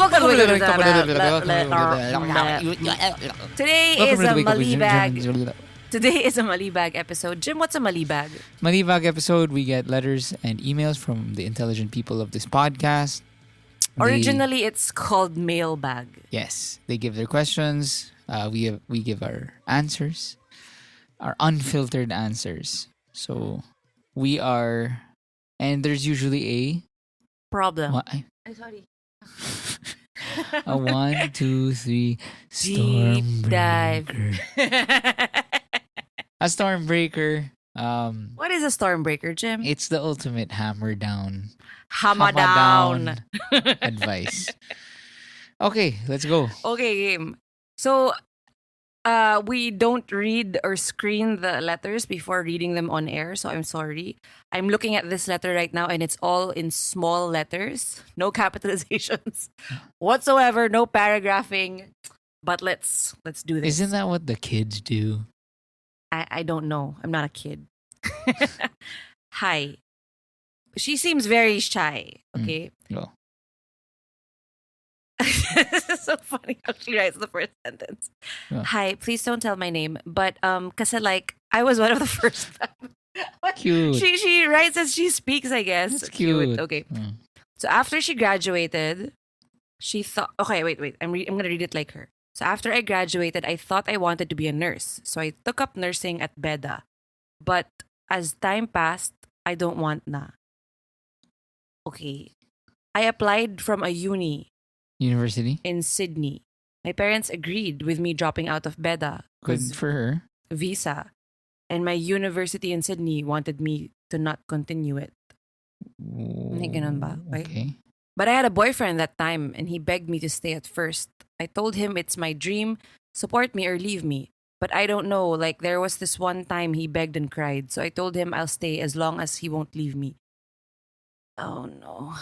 welcome to Today is a Malibag. Today is a Malibag episode. Jim, what's a Malibag? Malibag episode, we get letters and emails from the intelligent people of this podcast. Originally, it's called mailbag. Yes, they give their questions. We give our answers, our unfiltered answers. So we are, and there's usually a problem. I'm sorry. A 1, 2, 3 Deep dive. A stormbreaker. What is a stormbreaker, Jim? It's the ultimate hammer down. Hammer down. Advice. Okay, let's go. Okay, game. So, we don't read or screen the letters before reading them on air, so I'm sorry. I'm looking at this letter right now and it's all in small letters. No capitalizations whatsoever, no paragraphing. But let's do this. Isn't that what the kids do? I don't know. I'm not a kid. Hi. She seems very shy, okay? Go. This is so funny. Actually, writes the first sentence. Yeah. Hi, please don't tell my name, but kasi like I was one of the first. Cute. She writes as she speaks, I guess. That's cute. Okay. So after she graduated, she thought. Okay, wait. I'm gonna read it like her. So after I graduated, I thought I wanted to be a nurse, so I took up nursing at Beda. But as time passed, I don't want na. Okay. I applied from a University? in Sydney. My parents agreed with me dropping out of Beda. Good for her. Visa. And my university in Sydney wanted me to not continue it. Hindi ganun ba? Okay. But I had a boyfriend that time and he begged me to stay at first. I told him it's my dream, support me or leave me. But I don't know, like there was this one time he begged and cried. So I told him I'll stay as long as he won't leave me. Oh no.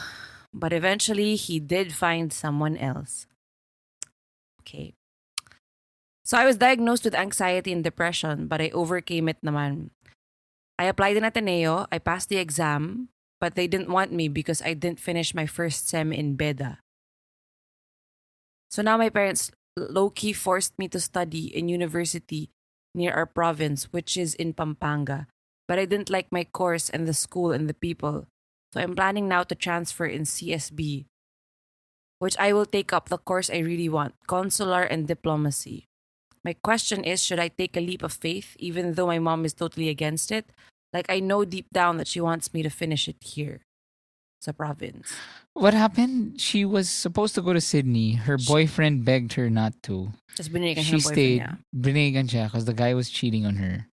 But eventually, he did find someone else. Okay. So I was diagnosed with anxiety and depression, but I overcame it naman. I applied in Ateneo, I passed the exam, but they didn't want me because I didn't finish my first sem in Beda. So now my parents low-key forced me to study in university near our province, which is in Pampanga. But I didn't like my course and the school and the people. So I'm planning now to transfer in CSB, which I will take up the course I really want, consular and diplomacy. My question is, should I take a leap of faith even though my mom is totally against it? Like I know deep down that she wants me to finish it here. Sa province. What happened? She was supposed to go to Sydney. Her boyfriend begged her not to. Tapos biniligan She siya ng boyfriend stayed. niya. Biniligan siya because the guy was cheating on her.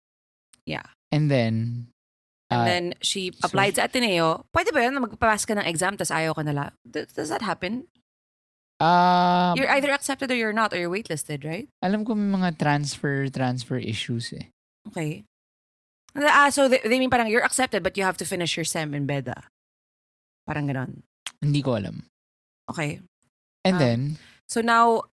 Yeah. And then... And then she applied sa Ateneo. Pwede ba yun na magpapas ka ng exam tas ayaw ka nila? Does that happen? You're either accepted or you're not, or you're waitlisted, right? Alam ko may mga transfer issues eh. Okay. So they mean parang you're accepted but you have to finish your SEM in Beda. Parang ganon. Hindi ko alam. Okay. And then... So now,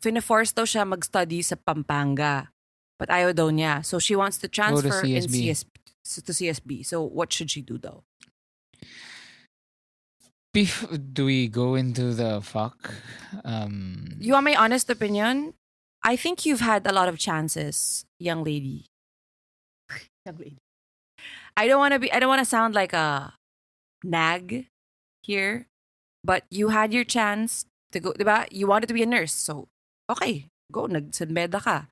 fina-force daw siya mag-study sa Pampanga. But ayaw daw niya. So she wants to transfer in CSB. To CSB. So what should she do though? Do we go into the fuck? You want my honest opinion? I think you've had a lot of chances, young lady. Young lady. I don't want to sound like a nag here, but you had your chance to go, diba? You wanted to be a nurse. So, okay, go, nagsanbeda ka.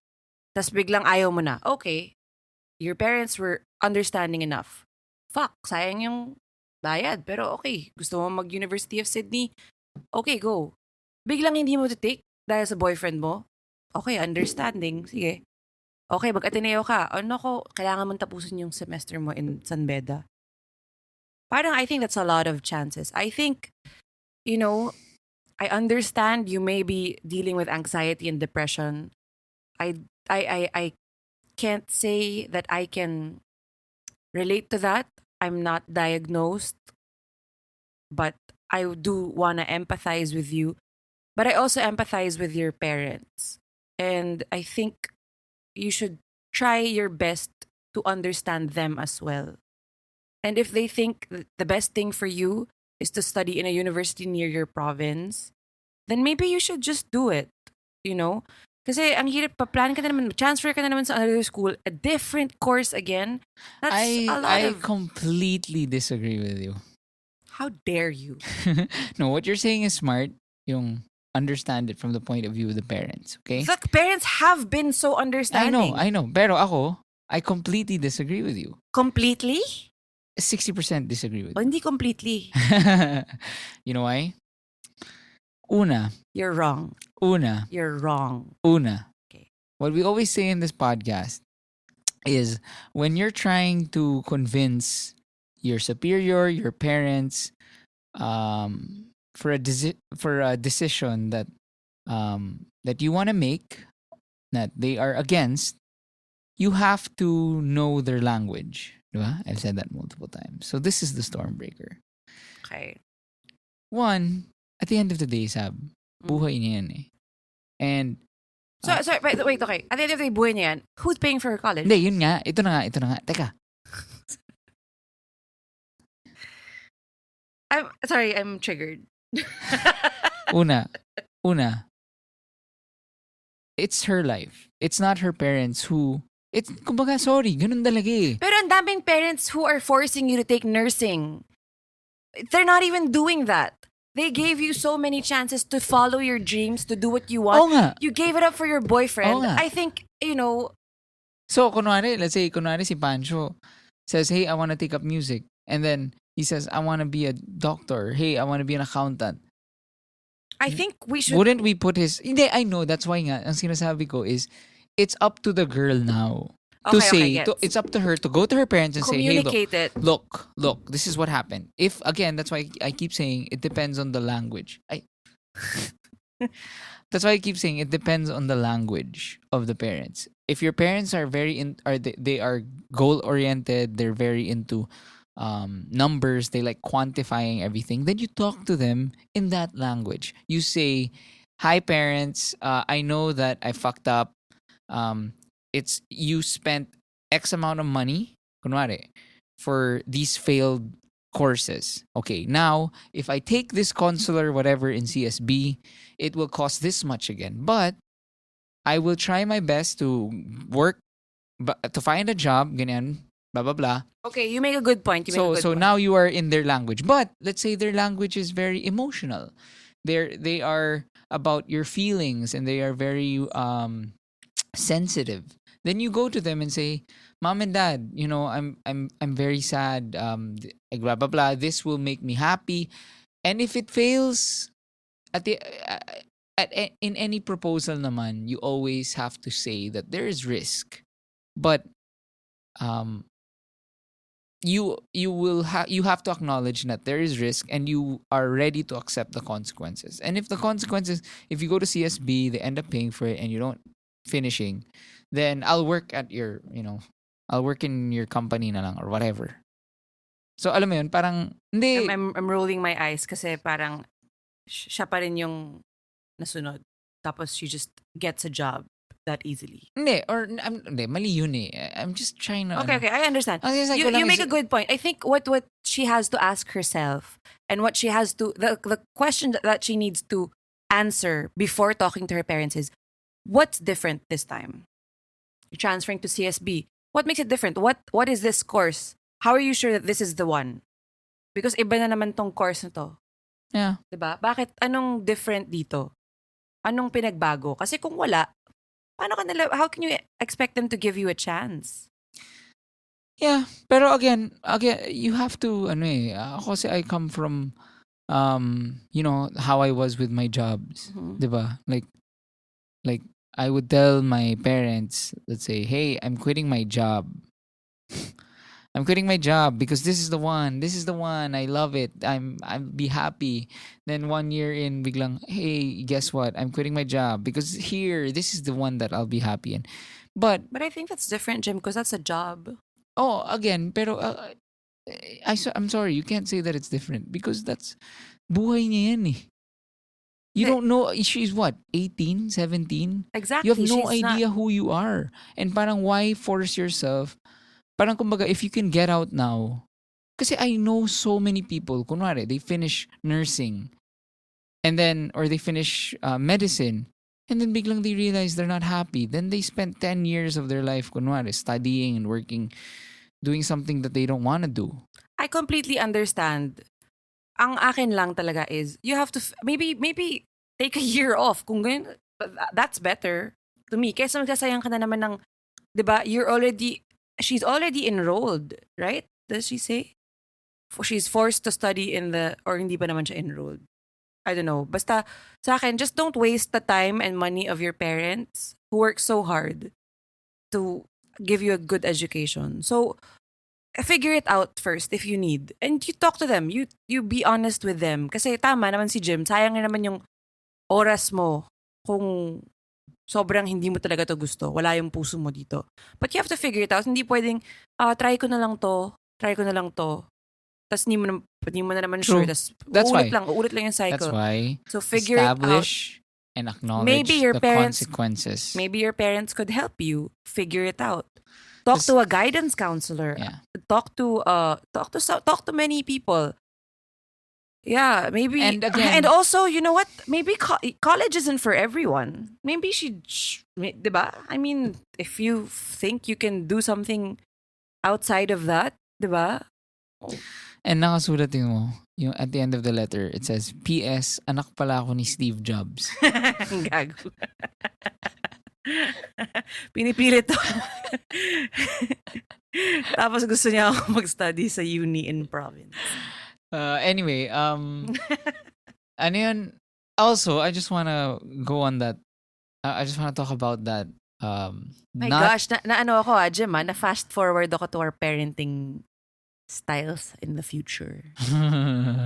Tas biglang ayaw mo na. Okay, your parents were understanding enough. Fuck, sayang yung bayad. Pero okay, gusto mo mag-University of Sydney? Okay, go. Biglang hindi mo to-take dahil sa boyfriend mo? Okay, understanding. Sige. Okay, mag-Ateneo ka. Ano ko, kailangan mong tapusin yung semester mo in San Beda. Parang I think that's a lot of chances. I think, I understand you may be dealing with anxiety and depression. I can't say that I can relate to that. I'm not diagnosed, but I do want to empathize with you. But I also empathize with your parents. And I think you should try your best to understand them as well. And if they think the best thing for you is to study in a university near your province, then maybe you should just do it. You know? Kasi ang hirap pa, plan ka na naman, transfer ka na naman sa another school, a different course again. That's a lot I of, completely disagree with you. how dare you? No, what you're saying is smart. Yung understand it from the point of view of the parents, okay? The parents have been so understanding. I know. Pero ako, I completely disagree with you. Completely? 60% disagree with O, hindi completely. you. You know why? Una. You're wrong. Una. You're wrong. Una. Okay. What we always say in this podcast is when you're trying to convince your superior, your parents, for a decision that that you want to make, that they are against, you have to know their language. Diba? I've said that multiple times. So this is the Stormbreaker. Okay. One, at the end of the day, Sab, buhay niya yan eh. And So, sorry, wait, okay. At the end of the day, buhay niya yan. Who's paying for her college? hindi, yun nga. Ito na nga. Teka. I'm triggered. Una, it's her life. It's not her parents who, kumbaga, sorry, ganun talaga eh. Pero ang daming parents who are forcing you to take nursing. They're not even doing that. They gave you so many chances to follow your dreams, to do what you want. Oo nga. You gave it up for your boyfriend. Oo nga. I think, So, let's say, si Pancho says, hey, I want to take up music. And then he says, I want to be a doctor. Hey, I want to be an accountant. I think we should... Wouldn't we put his... Hindi, I know. That's why nga, ang sinasabi ko is, it's up to the girl now. It's up to her to go to her parents and say, hey, look, this is what happened. If, again, that's why I keep saying it depends on the language. That's why I keep saying it depends on the language of the parents. If your parents are they are goal oriented, they're very into numbers, they like quantifying everything, then you talk to them in that language. You say, hi parents, I know that I fucked up. It's you spent X amount of money, kunwari, for these failed courses. Okay, now if I take this consular whatever in CSB, it will cost this much again. But I will try my best to work, to find a job, ganyan, blah blah blah. Okay, you make a good point. So now you are in their language. But let's say their language is very emotional. They are about your feelings and they are very sensitive. Then you go to them and say, Mom and Dad, I'm very sad. Blah blah blah. This will make me happy. And if it fails, in any proposal naman, you always have to say that there is risk, but you have to acknowledge that there is risk and you are ready to accept the consequences. And if the consequences, if you go to CSB, they end up paying for it and you don't finishing, then I'll work at your, I'll work in your company na lang or whatever. So alam mo yun, parang hindi. I'm rolling my eyes kasi parang siya pa rin yung nasunod. Tapos she just gets a job that easily. Hindi, mali yun eh. I'm just trying to... Okay, I understand. You make a good point. I think what she has to ask herself and what she has to... The question that she needs to answer before talking to her parents is, what's different this time? You're transferring to CSB. What makes it different? What is this course? How are you sure that this is the one? Because iba na naman tong course na to. Yeah. Diba? Bakit? Anong different dito? Anong pinagbago? Kasi kung wala, how can you expect them to give you a chance? Yeah, pero again, you have to, kasi I come from, how I was with my jobs, diba? Like, I would tell my parents, let's say, hey, I'm quitting my job. I'm quitting my job because this is the one. I love it. I'll be happy. Then 1 year in, biglang, hey, guess what? I'm quitting my job because this is the one that I'll be happy in. But I think that's different, Jim, because that's a job. Oh, again, pero I'm sorry, you can't say that it's different because that's buhay niya yan eh. You don't know, she's what, 18, 17? Exactly. You have no idea who you are. And parang why force yourself? Parang kumbaga, if you can get out now, kasi I know so many people, kunwari, they finish nursing. and then or they finish medicine, and then biglang they realize they're not happy. Then they spent 10 years of their life kunwari studying and working, doing something that they don't want to do. I completely understand. Ang akin lang talaga is, you have to, maybe take a year off. Kung ganyan, that's better to me. Kaysa magsasayang ka na naman ng, di ba, she's already enrolled, right? Does she say? She's forced to study or hindi pa naman siya enrolled. I don't know. Basta, sa akin, just don't waste the time and money of your parents who work so hard to give you a good education. So, figure it out first if you need. And you talk to them. You be honest with them. Kasi tama naman si Jim, sayang na naman yung oras mo kung sobrang hindi mo talaga to gusto. Wala yung puso mo dito. But you have to figure it out. Hindi pwedeng, try ko na lang to. Tapos hindi mo na naman True. sure. Tapos uulit lang yung cycle. That's why. So figure it out. Establish and acknowledge the consequences. Maybe your parents could help you figure it out. Talk to a guidance counselor. Yeah. Talk to many people. Yeah, maybe. And again, and also, you know what? Maybe college isn't for everyone. Maybe diba? I mean, if you think you can do something outside of that, diba? And nakasulat mo, yung at the end of the letter, it says, P.S. Anak pala ako ni Steve Jobs. Gago. Pinipilit to. Tapos gusto niya ako mag-study sa uni in province. Anyway, ano yun? Also, I just wanna go on that. I just wanna talk about that. My gosh, na ano ako Jim, na fast forward ako to our parenting styles in the future.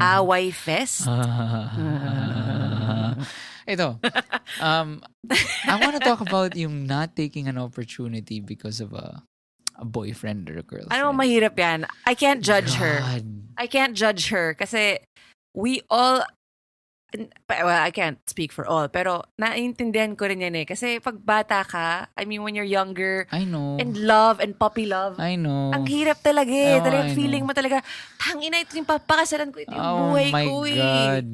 Away fest. Ito. I want to talk about yung not taking an opportunity because of a boyfriend or a girlfriend. Ano mahirap yan? I can't judge her. I can't judge her kasi we all, well, I can't speak for all, pero naiintindihan ko rin yan eh. Kasi pag bata ka, I mean, when you're younger, I know. And love and puppy love, I know. ang hirap talaga eh. Oh, Talagang feeling mo talaga, tangina, ito yung papakasalan ko, ito yung buhay ko eh. Oh my God.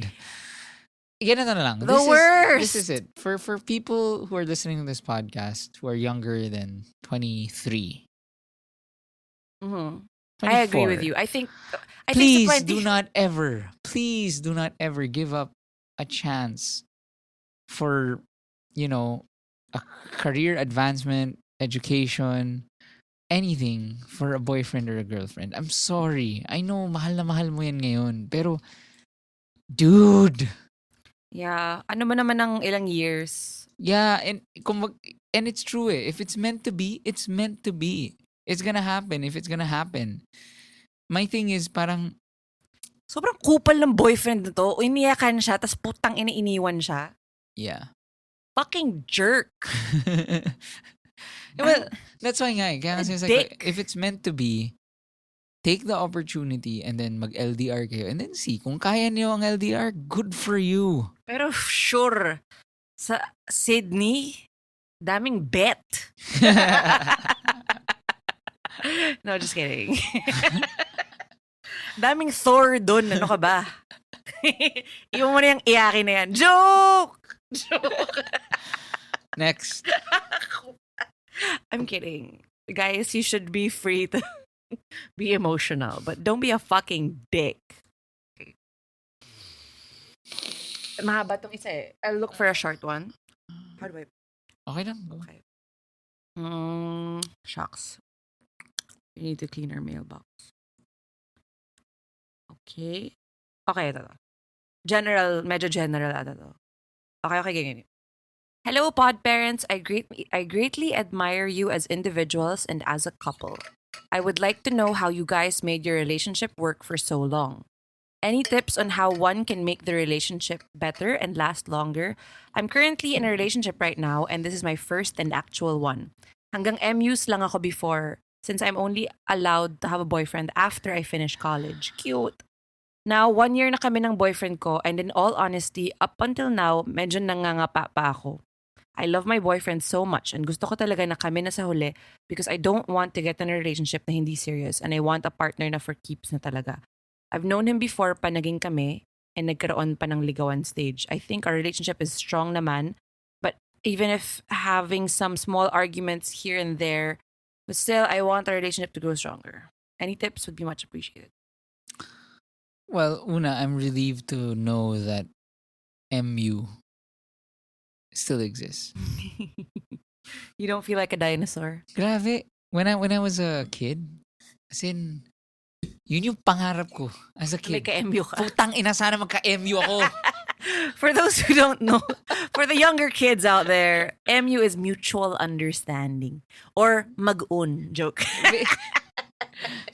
Ganito na lang. Worst. This is it. For people who are listening to this podcast who are younger than 23. Mm-hmm. I agree with you. I think please do not ever give up a chance for, a career advancement, education, anything for a boyfriend or a girlfriend. I'm sorry. I know, mahal na mahal mo yan ngayon. Pero, dude. Yeah. Ano mo naman ng ilang years? Yeah. And it's true eh. If it's meant to be, it's meant to be. It's gonna happen if it's gonna happen. My thing is parang sobrang kupal ng boyfriend na to. Iniyakan siya, tas putang iniwan siya. Yeah. Fucking jerk. Well, that's why nga. Kaya kasi if it's meant to be, take the opportunity and then mag-LDR kayo and then see kung kaya niyo ang LDR, good for you. Pero sure, sa Sydney, daming bet. No, just kidding. Daming Thor dun. Ano ka ba? Iwan mo na yung iyakin na yan. Joke! Next. I'm kidding. Guys, you should be free to be emotional, but don't be a fucking dick. Okay. Mahaba tong isa eh. I'll look for a short one. How do I... Okay lang. Go. Okay. Shucks. We need to clean our mailbox. Okay. Okay, ito. Medyo general ata to. Okay, ganyan. Hello, pod parents. I greatly admire you as individuals and as a couple. I would like to know how you guys made your relationship work for so long. Any tips on how one can make the relationship better and last longer? I'm currently in a relationship right now, and this is my first and actual one. Hanggang MUs lang ako before, since I'm only allowed to have a boyfriend after I finish college. Cute. Now, 1 year na kami ng boyfriend ko, and in all honesty, up until now, medyo nangangapa pa ako. I love my boyfriend so much, and gusto ko talaga na kami na sa huli because I don't want to get in a relationship na hindi serious, and I want a partner na for keeps na talaga. I've known him before pa naging kami, and nagkaroon pa ng ligawan stage. I think our relationship is strong naman, but even if having some small arguments here and there, but still, I want our relationship to grow stronger. Any tips would be much appreciated. Well, una, I'm relieved to know that MU still exists. You don't feel like a dinosaur. Grabe. When I was a kid, as in, yun yung pangarap ko as a May kid. ka-MU ka. Putang ina, sana magka-MU ako. For those who don't know, for the younger kids out there, MU is mutual understanding. Or mag-un. Joke.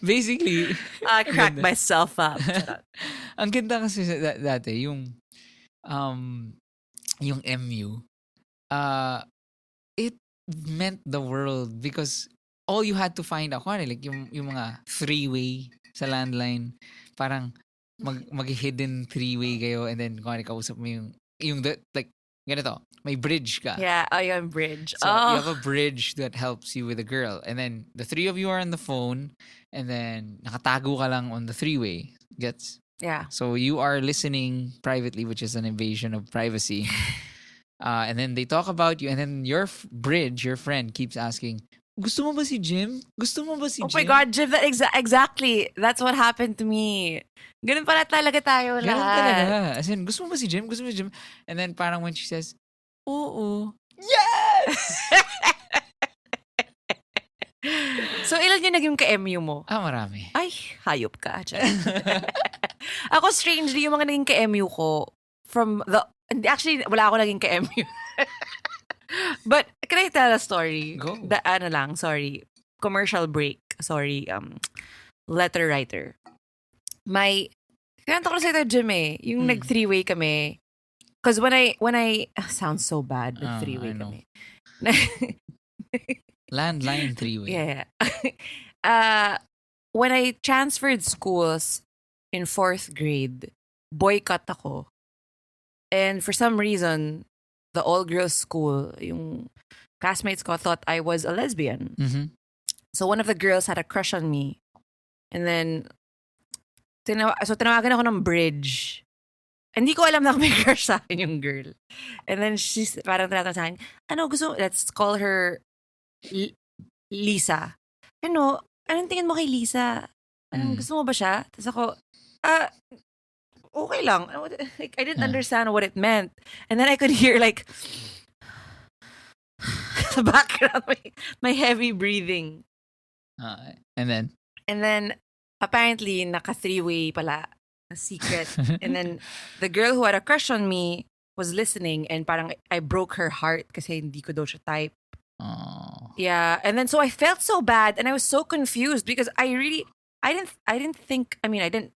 Basically, I cracked myself up. ang ganda kasi dati, yung MU, it meant the world because all you had to find ako, like yung mga three-way sa landline, parang mag-hidden three-way kayo and then kung kausap mo yung like, ganito, may bridge ka. Yeah, yung bridge. So you have a bridge that helps you with a girl. And then the three of you are on the phone and then nakatago ka lang on the three-way. Gets? Yeah. So you are listening privately, which is an invasion of privacy. And then they talk about you and then your friend keeps asking, gusto mo ba si Jim? Gusto mo ba si Jim? Oh my God, Jim, that exactly. That's what happened to me. Ganun pala talaga tayo Ganun lahat. talaga. As in, gusto mo ba si Jim? Gusto mo si Jim? And then parang when she says, oo. Yes! So, ilan yung naging ka-MU mo? Marami. Ay, hayop ka. Ako, strangely, yung mga naging ka-MU ko, actually, wala ako naging ka-MU. But, can I tell a story? Go. Sorry. Commercial break. Sorry. Letter writer. Kinanta ko na sa'yo, Jim yung nag-three-way kami. Because when I sounds so bad, nag-three-way kami. Landline three-way. Yeah. When I transferred schools in 4th grade, boycott ako. And for some reason, the all-girls school, yung classmates ko thought I was a lesbian. Mm-hmm. So one of the girls had a crush on me. And then, tinawagan ako ng bridge. Hindi ko alam na may crush sa akin yung girl. And then she's parang tinatanong sa akin, let's call her Lisa. Anong tingin mo kay Lisa? Gusto mo ba siya? Tapos ako, okay lang. Like, I didn't understand what it meant. And then I could hear like, sa background, my heavy breathing. And then, apparently, naka-three-way pala. A secret. And then, the girl who had a crush on me was listening and parang I broke her heart kasi hindi ko daw siya type. Yeah. And then, so I felt so bad and I was so confused because I didn't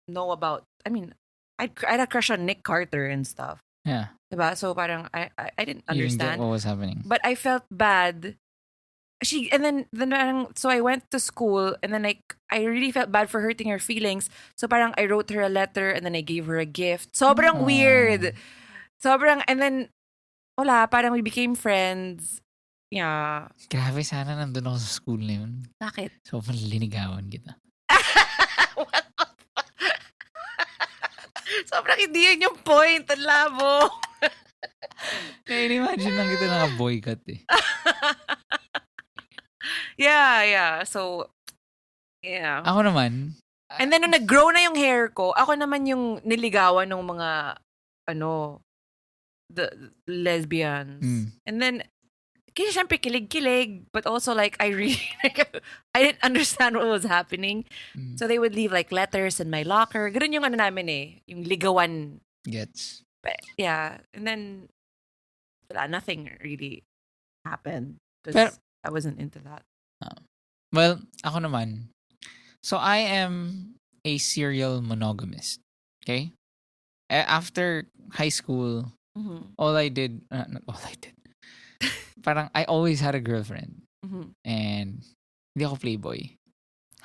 know about, I had a crush on Nick Carter and stuff. Yeah. Diba? So parang I didn't understand. You didn't get what was happening. But I felt bad. So I went to school and then like I really felt bad for hurting her feelings. So parang I wrote her a letter and then I gave her a gift. Sobrang weird. And then parang we became friends. Yeah. Grabe, sana nandun ako sa school na yun. Bakit? Sobrang linigawan kita. What the fuck? Sobrang hindi yun yung point. Ang labo. Na-imagine lang kita naka-boycott eh. Yeah. So, yeah. Ako naman. And then, nung nag-grow na yung hair ko, ako naman yung niligawan ng mga, the lesbians. And then, kasi syempre kilig-kilig, but also like, I didn't understand what was happening. So they would leave like letters in my locker. Ganun yung namin yung ligawan. Gets. But, yeah. And then, nothing really happened. Pero, Because I wasn't into that. Well, ako naman. So I am a serial monogamist. Okay? After high school, all I did, not all I did. Parang I always had a girlfriend. And hindi ako playboy.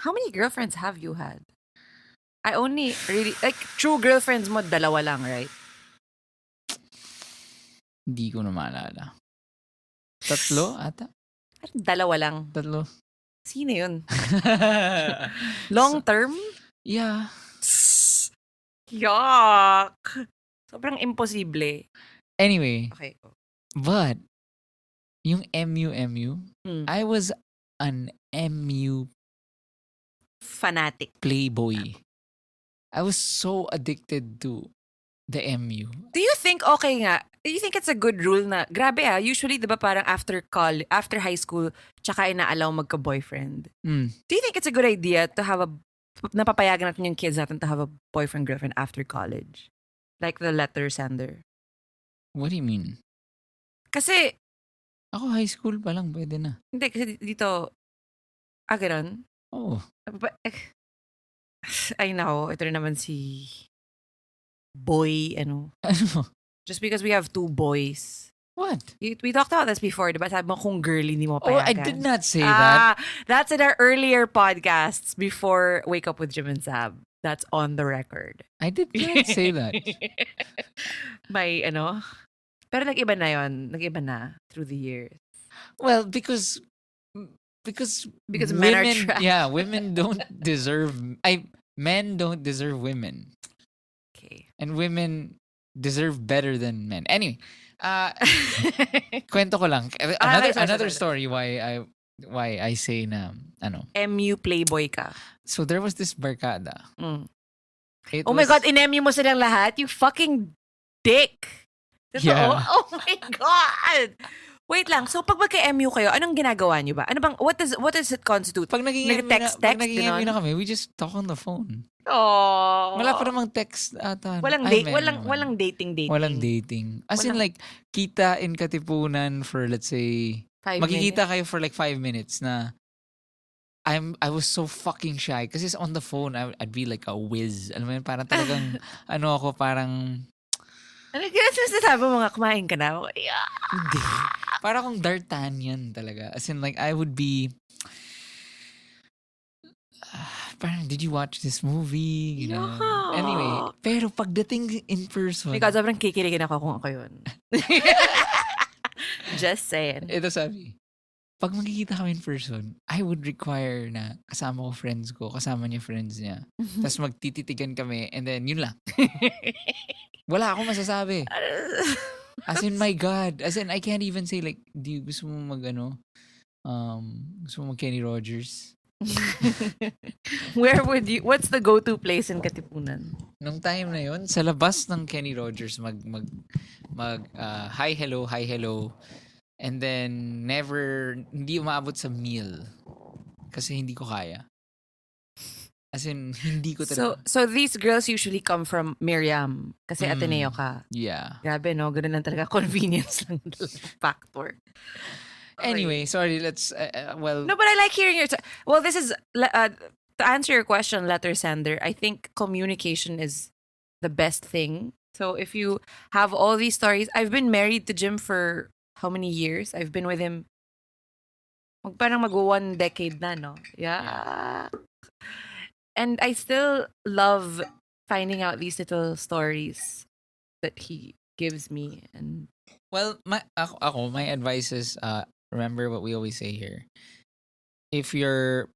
How many girlfriends have you had? I only really, like, true girlfriends mo, 2 lang, right? Hindi ko na maalala. 3 ata? 2 lang. 3. Sino yun? Long term? Yeah. Yuck! Sobrang imposible. Anyway, Okay. but yung MU, Mm. I was an MU Fanatic. playboy. I was so addicted to the MU. Do you think okay nga? Do you think it's a good rule na, grabe usually, di ba parang after high school, tsaka ina-allow magka-boyfriend? Do you think it's a good idea to have napapayagan natin yung kids natin to have a boyfriend, girlfriend after college? Like the letter sender. What do you mean? Kasi, Ako high school pa lang, pwede na. hindi, kasi dito, ganun? Oh. Ay nako, ito rin naman si boy, Ano? just because we have 2 boys. What? We talked about this before, diba? Sabi mo kung girly, hindi mo Oh, payagan. I did not say that. That's in our earlier podcasts before Wake Up with Jim and Saab. That's on the record. I did not say that. May pero nag-iba na yon. Nag-iba na through the years. Well, because men are trash. Yeah, women don't deserve men don't deserve women. Okay. And women deserve better than men. Anyway, kwento ko lang. Another story why I say na MU playboy ka. So there was this barkada. Oh my God, in-MU mo silang lahat? You fucking dick. Yeah. Oh my God. Wait lang. So pag magka-MU kayo, anong ginagawa niyo ba? Ano bang what does it constitute? Pag naging text MU na kami, we just talk on the phone. Oh. Wala pa namang text ata. Walang dating. Walang dating. As in like kita in Katipunan for let's say 5 magkikita minutes? kayo for like 5 minutes na I was so fucking shy kasi on the phone I'd be like a whiz. Alam mo yun, parang talagang ako parang Ano sinasabi mo nga, kumain ka na? hindi. Parang akong D'Artagnan talaga. As in like I would be parang, did you watch this movie? You know? Yeah. Anyway, pero pagdating in person, Because sobrang kikiligin ako kung ako yun. Just saying. ito sabi, pag magkikita kami in person, I would require na kasama ko friends ko, kasama niya friends niya. Tapos magtititigan kami and then yun lang. Wala akong masasabi. As in, my God. As in, I can't even say like, gusto mo gusto mo mag Kenny Rogers? What's the go-to place in Katipunan? Nung time na yun, sa labas ng Kenny Rogers, hi, hello. And then, hindi umabot sa meal. Kasi hindi ko kaya. As in, hindi ko talaga. So these girls usually come from Miriam. Kasi Ateneo ka. Yeah. Grabe, no? Ganun lang talaga. Convenience lang factor. Anyway, sorry, let's, No, but I like hearing your... Well, this is... to answer your question, letter sender, I think communication is the best thing. So if you have all these stories... I've been married to Jim for how many years? I've been with him... Parang mag-1 decade na, no? Yeah. And I still love finding out these little stories that he gives me. And well, my advice is remember what we always say here. If your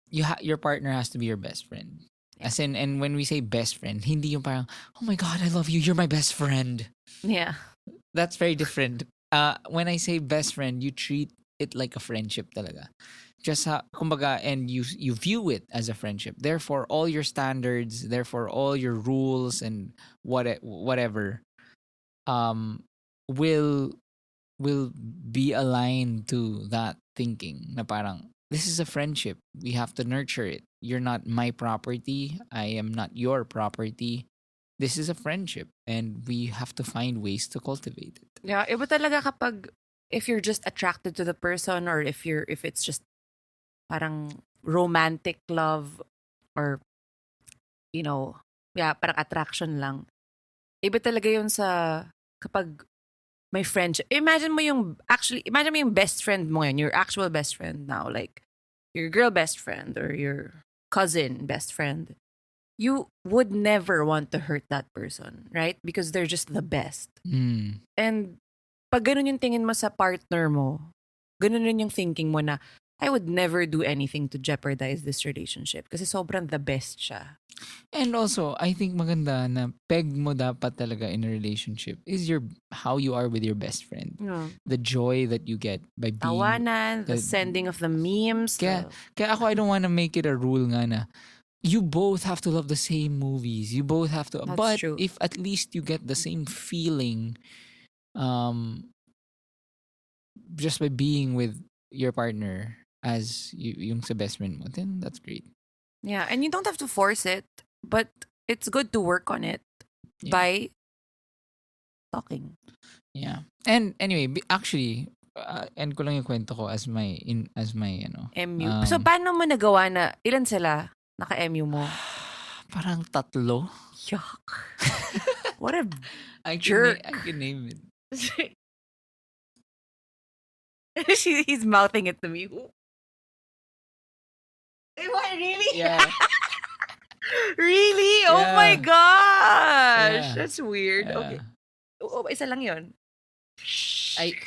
partner has to be your best friend. Yeah. As in, and when we say best friend, hindi yung parang, oh my God, I love you, you're my best friend. Yeah. That's very different. When I say best friend, you treat it like a friendship talaga. Just kumbaga, and you view it as a friendship. Therefore, all your standards, therefore all your rules and whatever, will be aligned to that thinking. Na parang this is a friendship. We have to nurture it. You're not my property. I am not your property. This is a friendship, and we have to find ways to cultivate it. Yeah, iba talaga kapag if you're just attracted to the person, or if it's just parang romantic love, or parang attraction lang. Iba talaga yun sa kapag may friendship. Imagine mo yung best friend mo yun, your actual best friend now, like your girl best friend or your cousin best friend. You would never want to hurt that person, right? Because they're just the best. And pag ganun yung tingin mo sa partner mo, ganun rin yung thinking mo na I would never do anything to jeopardize this relationship kasi sobrang the best siya. And also, I think maganda na peg mo dapat talaga in a relationship is how you are with your best friend. Yeah. The joy that you get by being... Tawanan, the sending of the memes. Kaya ako, I don't want to make it a rule nga na you both have to love the same movies. You both have to... That's but true. if at least you get the same feeling just by being with your partner as yung sa best friend mo, then that's great. Yeah, and you don't have to force it, but it's good to work on it by talking. Yeah. And anyway, actually, end ko lang yung kwento ko as my MU. So, paano mo nagawa na, ilan sila naka-MU mo? Parang 3. Yuck. What a jerk. I can name it. He's mouthing it to me. What, really? Yeah. Really? Oh Yeah. my gosh. Yeah. That's weird. Yeah. Okay. Isa lang yun. Ay.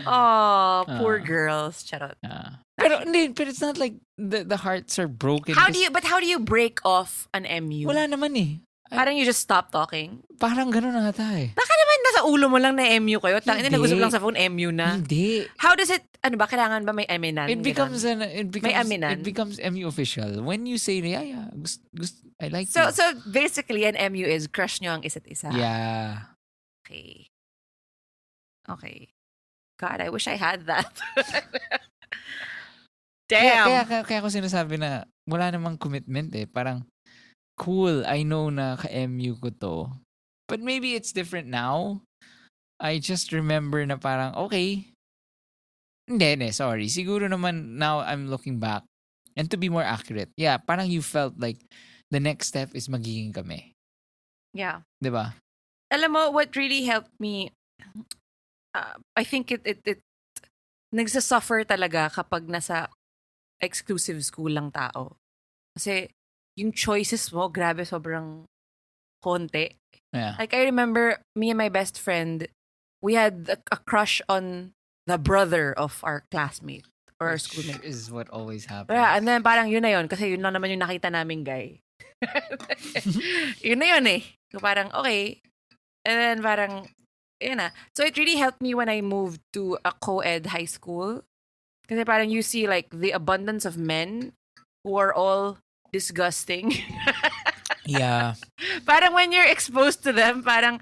Oh, poor girls. Charot. Pero it's not like the hearts are broken. How do you break off an MU? Wala naman eh. Parang you just stop talking? Parang gano'n na ata eh. Baka naman nasa ulo mo lang na MU kayo. Tangina, Hindi. nag-usap lang sa phone, MU na. Hindi. How does it, kailangan ba may aminan? It becomes MU official. When you say, yeah, I like So you. so basically, an MU is crush nyo ang isa't isa. Yeah. Okay. God, I wish I had that. Damn. Kaya ako sinasabi na wala namang commitment eh. Parang, cool, I know na ka-MU ko to. But maybe it's different now. I just remember na parang, okay. Hindi, sorry. Siguro naman now I'm looking back. And to be more accurate, yeah, parang you felt like the next step is magiging kami. Yeah. Diba? Alam mo, what really helped me, I think it nagsasuffer talaga kapag nasa exclusive school lang tao. Kasi yung choices mo, grabe, sobrang konti. Yeah. Like, I remember, me and my best friend, we had a crush on the brother of our classmate or our schoolmate. Is what always happens. Yeah, and then parang yun na yun, kasi yun lang naman yung nakita naming guy. Yun na yun eh. So parang, okay. And then parang, yun na. So it really helped me when I moved to a co-ed high school. Kasi parang you see like the abundance of men who are all disgusting. Yeah. Parang when you're exposed to them, parang,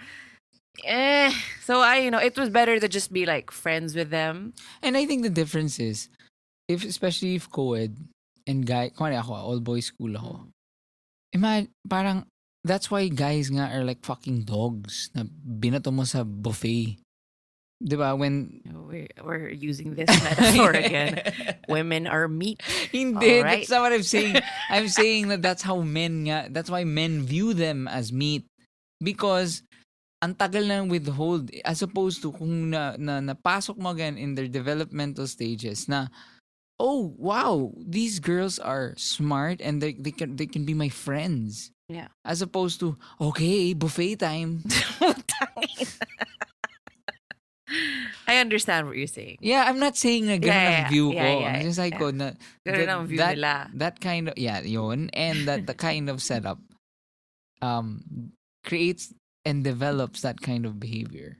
So it was better to just be like friends with them. And I think the difference is, especially if co-ed and guy, kumari ako, all boys school ako. Parang, that's why guys nga are like fucking dogs na binato mo sa buffet. Diba? When... We're using this metaphor again. Women are meat. Hindi. Right. That's not what I'm saying. I'm saying that that's how that's why men view them as meat. Because ang tagal na withhold as opposed to kung napasok mo again in their developmental stages na, oh, wow, these girls are smart and they can be my friends. Yeah. As opposed to, okay, buffet time. I understand what you're saying. Yeah, I'm not saying na ganun ang view ko. Yeah. Just like ko na ganun ang view nila. That kind of, yun. And that the kind of setup creates and develops that kind of behavior.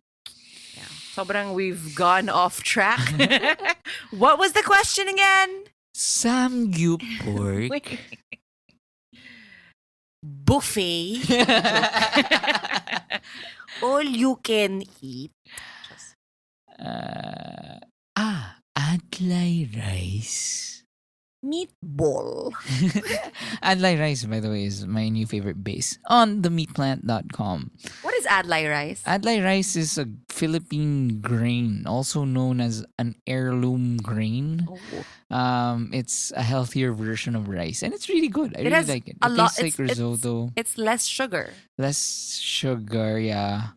Yeah. Sobrang we've gone off track. What was the question again? Samgyup pork. Buffet. All you can eat. Adlai rice. Meatball. Adlai rice, by the way, is my new favorite base on themeatplant.com. What is Adlai rice? Adlai rice is a Philippine grain, also known as an heirloom grain. Oh. It's a healthier version of rice, and it's really good. I really like it. It tastes like risotto. It's less sugar. Less sugar, yeah.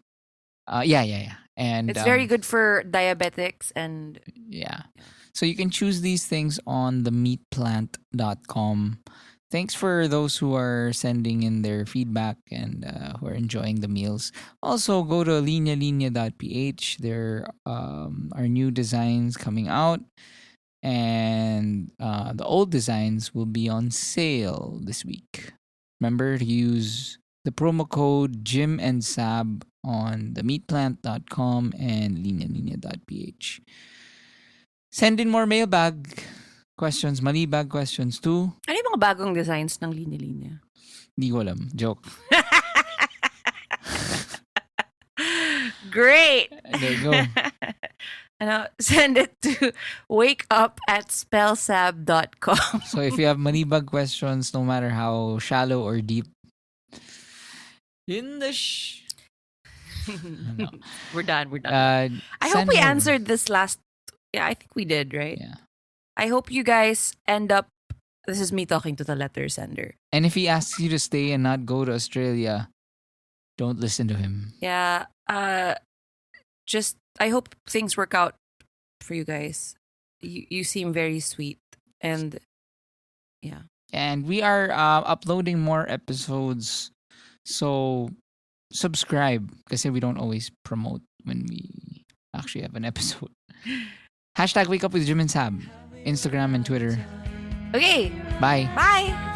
Yeah. And it's very good for diabetics and... Yeah. So you can choose these things on themeatplant.com. thanks for those who are sending in their feedback and who are enjoying the meals. Also, go to linya.ph. There are new designs coming out, and the old designs will be on sale this week. Remember to use the promo code Jim and Saab on themeatplant.com and linya.ph. Send in more mailbag questions, malibag questions too. Ano yung mga bagong designs ng linya-linya? Hindi ko alam. Joke. Great! There you go. Send it to wakeup@spellsab.com. So if you have malibag questions, no matter how shallow or deep, in the no. We're done. I hope we answered this last. Yeah, I think we did, right? Yeah. I hope you guys end up. This is me talking to the letter sender. And if he asks you to stay and not go to Australia, don't listen to him. Yeah. Just I hope things work out for you guys. You seem very sweet, and yeah. And we are uploading more episodes, so subscribe because we don't always promote when we actually have an episode. #WakeUp with Jim and Sam, Instagram and Twitter. Okay. Bye. Bye.